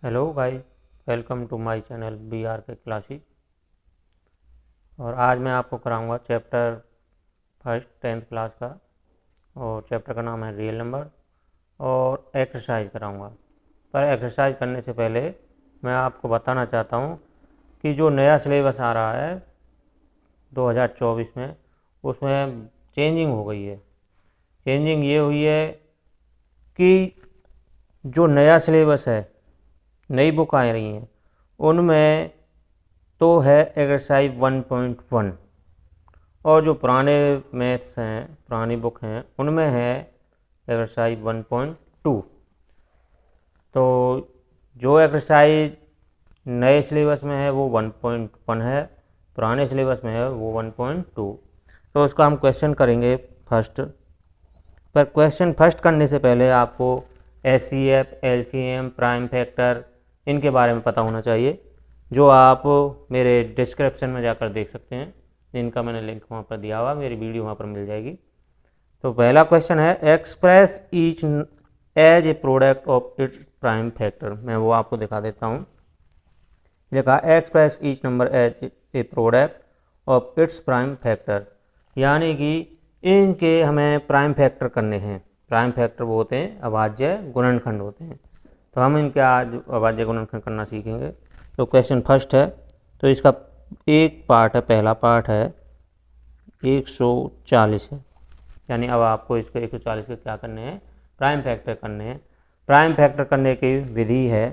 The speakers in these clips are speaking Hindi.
Hello guys, welcome to my channel B R K classes. और आज मैं आपको कराऊंगा चैप्टर फर्स्ट 10th क्लास का। और चैप्टर का नाम है रियल नंबर और एक्सरसाइज कराऊंगा। पर एक्सरसाइज करने से पहले मैं आपको बताना चाहता हूं कि जो नया सिलेबस आ रहा है 2024 में, उसमें चेंजिंग हो गई है। चेंजिंग ये हुई है कि जो नया सिलेबस है, नई बुक आ रही हैं, उनमें तो है एक्सरसाइज 1.1 और जो पुराने मैथ्स हैं, पुरानी बुक हैं, उनमें है एक्सरसाइज 1.2। तो जो एक्सरसाइज नए सिलेबस में है वो 1.1 है, पुराने सिलेबस में है वो 1.2। तो उसका हम क्वेश्चन करेंगे फर्स्ट। पर क्वेश्चन फर्स्ट करने से पहले आपको एचसीएफ, एलसीएम, प्राइम फैक्टर इनके बारे में पता होना चाहिए, जो आप मेरे डिस्क्रिप्शन में जाकर देख सकते हैं, जिनका मैंने लिंक वहाँ पर दिया हुआ, मेरी वीडियो वहाँ पर मिल जाएगी। तो पहला क्वेश्चन है express each as a product of its prime factor. मैं वो आपको दिखा देता हूँ। लिखा express each number as a product of its prime factor, यानी कि इनके हमें प्राइम फैक्टर करने हैं। प्राइम फैक्टर वो होते हैं अभाज्य गुणनखंड होते हैं। तो हम इनके आज अभाज्य गुणनखंड करना सीखेंगे। तो क्वेश्चन फर्स्ट है, तो इसका एक पार्ट है, पहला पार्ट है 140 है, यानी अब आपको इसको 140 के क्या करने हैं, प्राइम फैक्टर करने हैं। प्राइम फैक्टर करने की विधि है,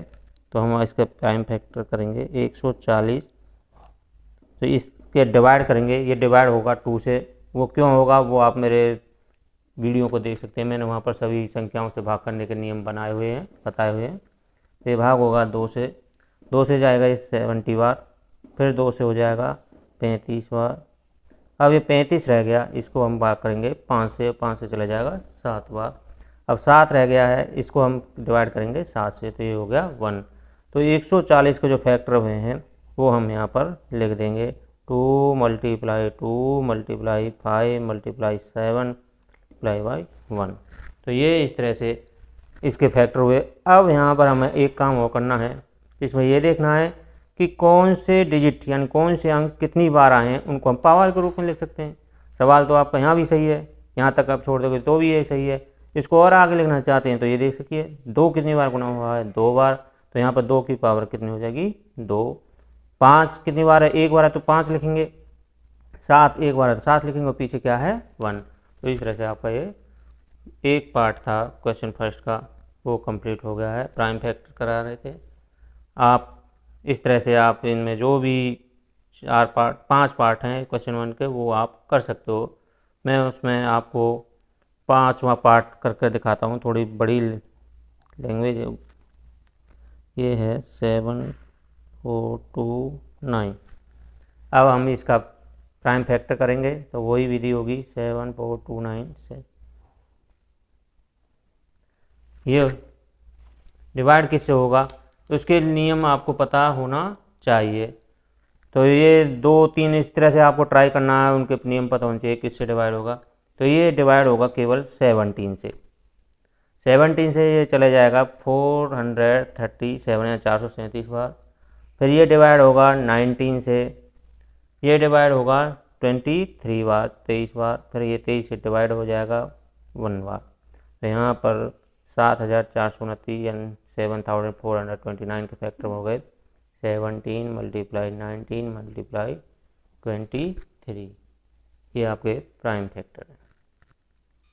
तो हम इसके प्राइम फैक्टर करेंगे 140। तो इसके डिवाइड करेंगे, ये डिवाइड होगा 2 से। वो क्यों होगा वो आप मेरे वीडियो को देख सकते हैं, मैंने वहाँ पर सभी संख्याओं से भाग करने के नियम बनाए हुए हैं, बताए हुए हैं। तो ये भाग होगा 2 से, 2 से जाएगा ये 70 बार, फिर 2 से हो जाएगा 35 बार। अब ये 35 रह गया, इसको हम भाग करेंगे 5 से, 5 से चला जाएगा 7 बार। अब 7 रह गया है, इसको हम डिवाइड करेंगे 7 से, तो ये हो गया 1। तो 140 के जो फैक्टर हुए हैं वो हम यहाँ पर लिख देंगे 2 × 2 × 5 × 7 × 1। तो ये इस तरह से इसके फैक्टर हुए। अब यहाँ पर हमें एक काम और करना है, इसमें ये देखना है कि कौन से डिजिट यानी कौन से अंक कितनी बार आए हैं, उनको हम पावर के रूप में लिख सकते हैं। सवाल तो आपका यहाँ भी सही है, यहाँ तक आप छोड़ दोगे तो भी ये सही है। इसको और आगे लिखना चाहते हैं तो ये देख सकिए 2 कितनी बार गुना हुआ है, 2 बार। तो यहाँ पर 2 की पावर कितनी हो जाएगी, 2। 5 कितनी बार है, 1 बार है तो 5 लिखेंगे। 7 1 बार है तो 7 लिखेंगे, और पीछे क्या है 1। तो इस तरह से आपका ये एक पार्ट था क्वेश्चन फर्स्ट का, वो कंप्लीट हो गया है। प्राइम फैक्टर करा रहे थे आप। इस तरह से आप इनमें जो भी 5 पार्ट हैं क्वेश्चन 1 के, वो आप कर सकते हो। मैं उसमें आपको 5वां पार्ट करके दिखाता हूँ, थोड़ी बड़ी लैंग्वेज। ये है 7 4 2 9। अब हम इसका प्राइम फैक्टर करेंगे तो वही विधि होगी 7 4 2 9 से। ये डिवाइड किससे होगा, तो उसके नियम आपको पता होना चाहिए। तो ये 2 3 इस तरह से आपको ट्राई करना है, उनके नियम पता होने चाहिए किससे डिवाइड होगा। तो ये डिवाइड होगा केवल 17 से। 17 से ये चले जाएगा 437 या 437 बार। फिर ये डिवाइड होगा 19 से, ये डिवाइड होगा 23 बार, 23 बार। फिर ये 23 से डिवाइड हो जाएगा 1 बार। तो यहाँ पर 7429 यानी 7429 के फैक्टर हो गए 17 × 19 × 23। ये आपके प्राइम फैक्टर है।